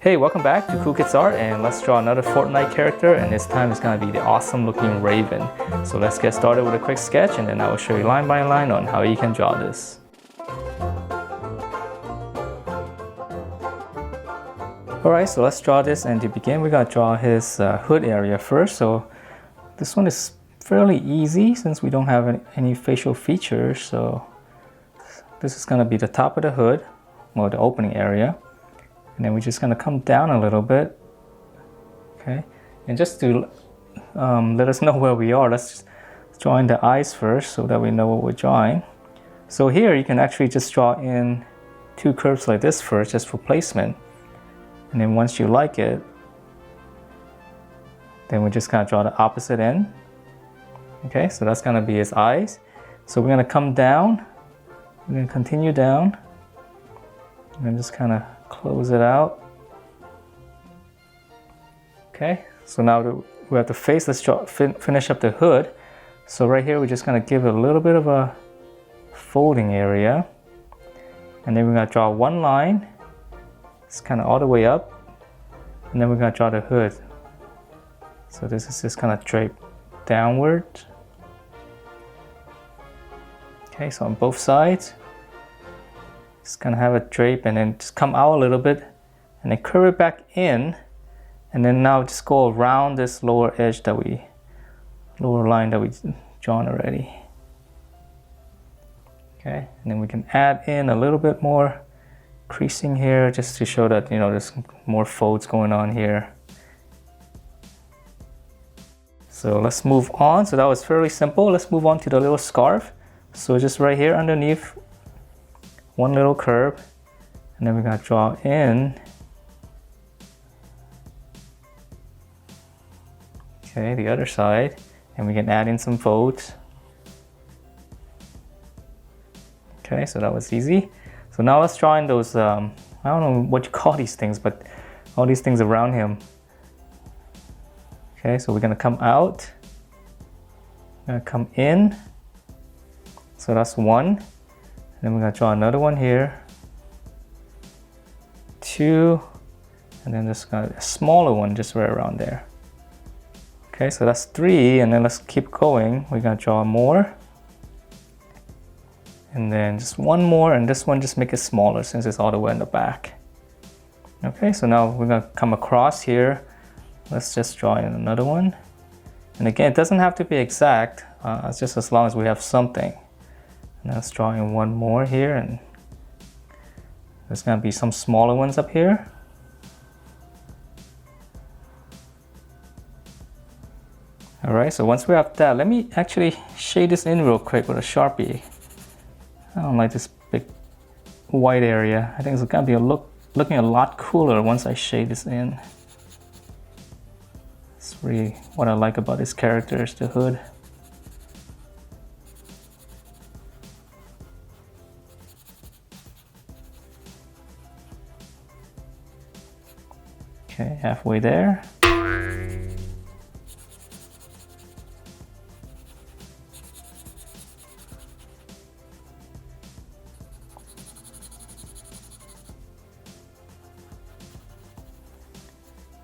Hey, welcome back to Cool Kids Art, and let's draw another Fortnite character, and this time it's going to be the awesome looking raven. So let's get started with a quick sketch, and then I will show you line by line on how you can draw this. Alright, so let's draw this, and to begin we're going to draw his hood area first. So this one is fairly easy since we don't have any facial features. So this is going to be the top of the hood, or the opening area. And then we're just going to come down a little bit, okay? And just to let us know where we are, let's draw in the eyes first so that we know what we're drawing. So here you can actually just draw in two curves like this first, just for placement. And then once you like it, then we're just going to draw the opposite end. Okay, so that's going to be his eyes. So we're going to come down, we're going to continue down, and then just kind of close it out. Okay, so now that we have the face, let's finish up the hood. So right here we're just going to give it a little bit of a folding area, and then we're going to draw one line. It's kind of all the way up, and then we're going to draw the hood. So this is just kind of drape downward. Okay, so on both sides just gonna have a drape, and then just come out a little bit and then curve it back in, and then now just go around this lower edge lower line that we drawn already. Okay, and then we can add in a little bit more creasing here just to show that, you know, there's more folds going on here. So let's move on. So that was fairly simple. Let's move on to the little scarf. So just right here underneath, one little curve, and then we're going to draw in, okay, the other side, and we can add in some folds. Okay, so that was easy. So now let's draw in those, I don't know what you call these things, but all these things around him. Okay, so we're going to come out, we're going to come in, so that's one. And then we're going to draw another one here, two, and then just a smaller one just right around there. Okay, so that's three, and then let's keep going. We're going to draw more, and then just one more, and this one just make it smaller since it's all the way in the back. Okay, so now we're going to come across here. Let's just draw in another one, and again, it doesn't have to be exact, it's just as long as we have something. Now let's draw in one more here, and there's going to be some smaller ones up here. Alright, so once we have that, let me actually shade this in real quick with a Sharpie. I don't like this big white area. I think it's going to be looking a lot cooler once I shade this in. It's really what I like about this character, is the hood. Okay, halfway there.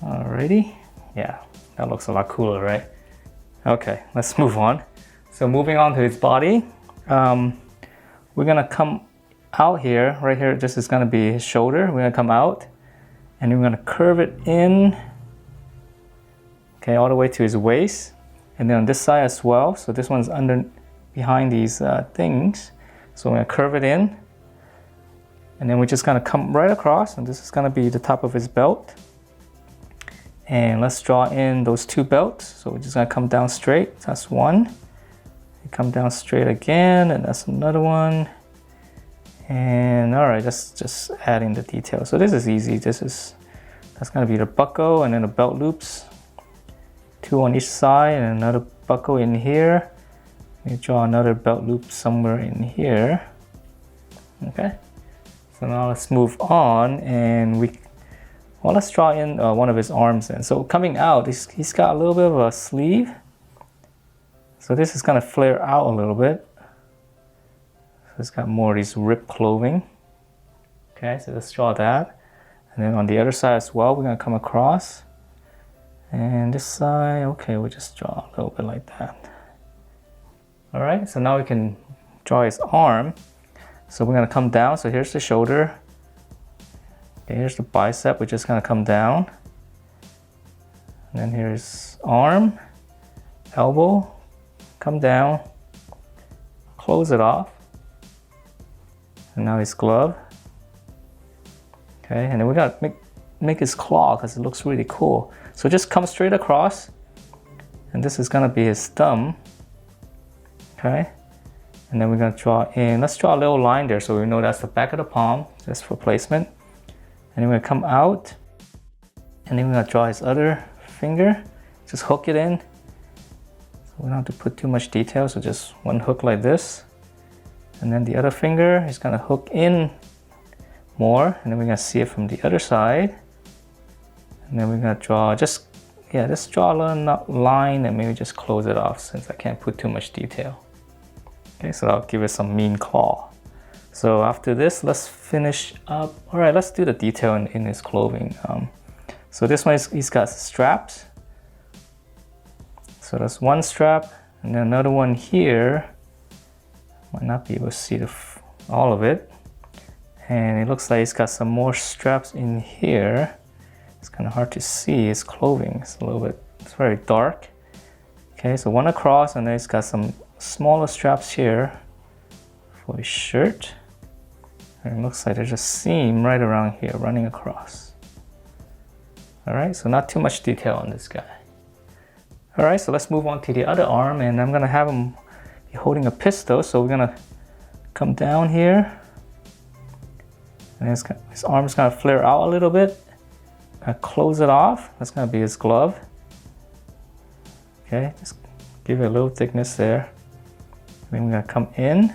Alrighty, yeah, that looks a lot cooler, right? Okay, let's move on. So moving on to his body, we're gonna come out here, right here, this is gonna be his shoulder. We're gonna come out, and we're going to curve it in, okay, all the way to his waist, and then on this side as well. So this one's behind these things, so we're going to curve it in, and then we're just going to come right across, and this is going to be the top of his belt. And let's draw in those two belts. So we're just going to come down straight. That's one. You come down straight again, and that's another one. And all right, just adding the details. So this is easy. That's gonna be the buckle, and then the belt loops, two on each side, and another buckle in here. You draw another belt loop somewhere in here. Okay. So now let's move on, and let's draw in one of his arms. And so coming out, he's got a little bit of a sleeve. So this is gonna flare out a little bit. It's got more of these ripped clothing. Okay, so let's draw that. And And then on the other side as well, we're gonna come across. And this side, okay, we'll just draw a little bit like that. All right, so now we can draw his arm. So we're gonna come down, so here's the shoulder. Okay, here's the bicep, we're just gonna come down. And then here's arm, elbow, come down, close it off. And now his glove. Okay, and then we gotta make his claw because it looks really cool. So just come straight across, and this is gonna be his thumb. Okay, and then we're gonna draw in, let's draw a little line there so we know that's the back of the palm, just for placement. And then we're gonna come out, and then we're gonna draw his other finger, just hook it in. So we don't have to put too much detail, so just one hook like this. And then the other finger is gonna hook in more, and then we're gonna see it from the other side. And then we're gonna draw, just draw a little line and maybe just close it off since I can't put too much detail. Okay, so I'll give it some mean claw. So after this, let's finish up. All right, let's do the detail in his clothing. So this one, he's got straps. So that's one strap, and then another one here. Might not be able to see all of it. And it looks like he's got some more straps in here. It's kind of hard to see his clothing. It's very dark. Okay, so one across, and then he's got some smaller straps here for his shirt. And it looks like there's a seam right around here running across. All right, so not too much detail on this guy. All right, so let's move on to the other arm, and I'm gonna have him be holding a pistol. So we're gonna come down here, and his arm's gonna flare out a little bit. Close it off. That's gonna be his glove. Okay, just give it a little thickness there. Then we're gonna come in,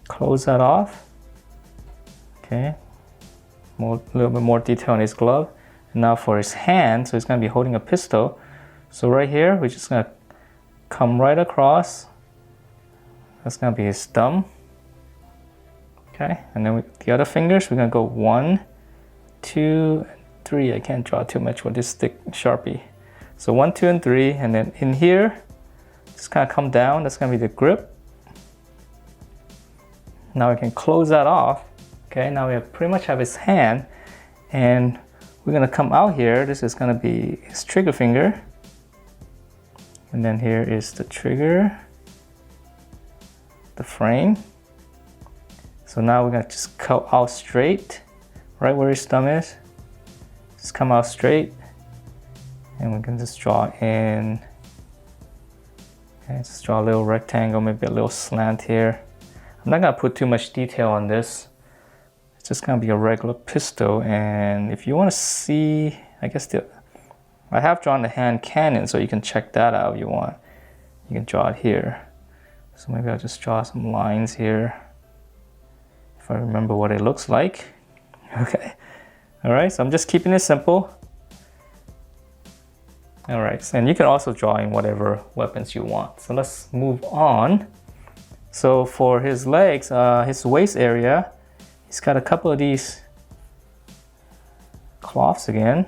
close that off. Okay, a little bit more detail on his glove. And now for his hand, so he's gonna be holding a pistol. So right here, we're just gonna come right across. That's gonna be his thumb. Okay, and then the other fingers, we're gonna go 1, 2, 3. I can't draw too much with this thick Sharpie. So 1, 2, and 3, and then in here, just kind of come down. That's gonna be the grip. Now we can close that off. Okay, now we pretty much have his hand, and we're gonna come out here. This is gonna be his trigger finger, and then here is the trigger, the frame. So now we're gonna just cut out straight, right where his thumb is. Just come out straight, and we can just draw in. Okay, just draw a little rectangle, maybe a little slant here. I'm not gonna put too much detail on this. It's just gonna be a regular pistol. And if you wanna see, I guess I have drawn the hand cannon, so you can check that out if you want. You can draw it here. So maybe I'll just draw some lines here, if I remember what it looks like. Okay, all right, so I'm just keeping it simple. All right, and you can also draw in whatever weapons you want. So let's move on. So for his legs, his waist area, he's got a couple of these cloths again.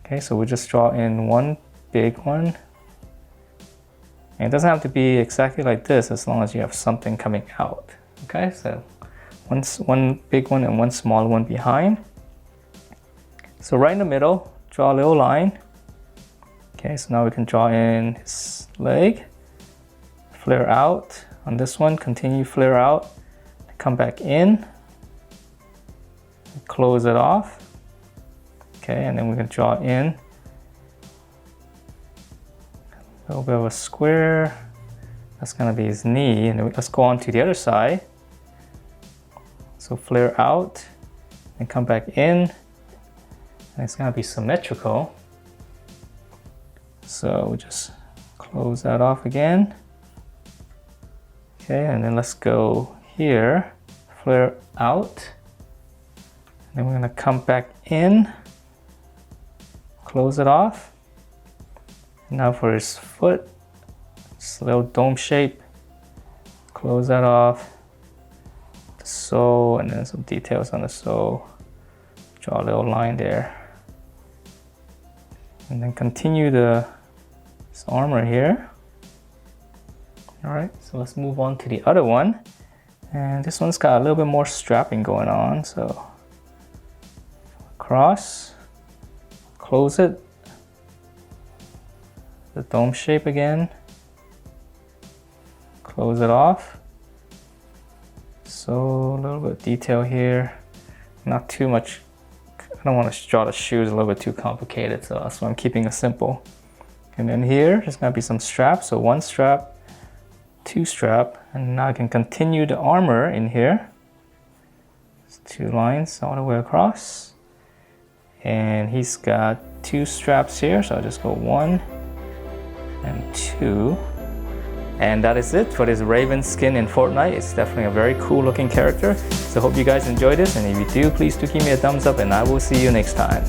Okay, so we'll just draw in one big one. And it doesn't have to be exactly like this as long as you have something coming out. Okay, so one big one and one small one behind. So right in the middle, draw a little line. Okay, so now we can draw in his leg, flare out on this one, continue flare out, come back in, close it off. Okay, and then we can draw in a little bit of a square. That's gonna be his knee, and then let's go on to the other side. So flare out and come back in, and it's gonna be symmetrical. So we just close that off again. Okay, and then let's go here, flare out. And then we're gonna come back in, close it off. And now for his foot, just a little dome shape, close that off. sole, and then some details on the sole. Draw a little line there. And then continue this armor here. All right, so let's move on to the other one. And this one's got a little bit more strapping going on. So across, close it. The dome shape again. Close it off. So a little bit of detail here. Not too much. I don't want to draw the shoes a little bit too complicated, so that's why I'm keeping it simple. And then here, there's gonna be some straps. So one strap, two strap, and now I can continue the armor in here. It's two lines all the way across. And he's got two straps here, so I'll just go one and two. And that is it for this Raven skin in Fortnite. It's definitely a very cool looking character. So hope you guys enjoyed this, and if you do, please do give me a thumbs up, and I will see you next time.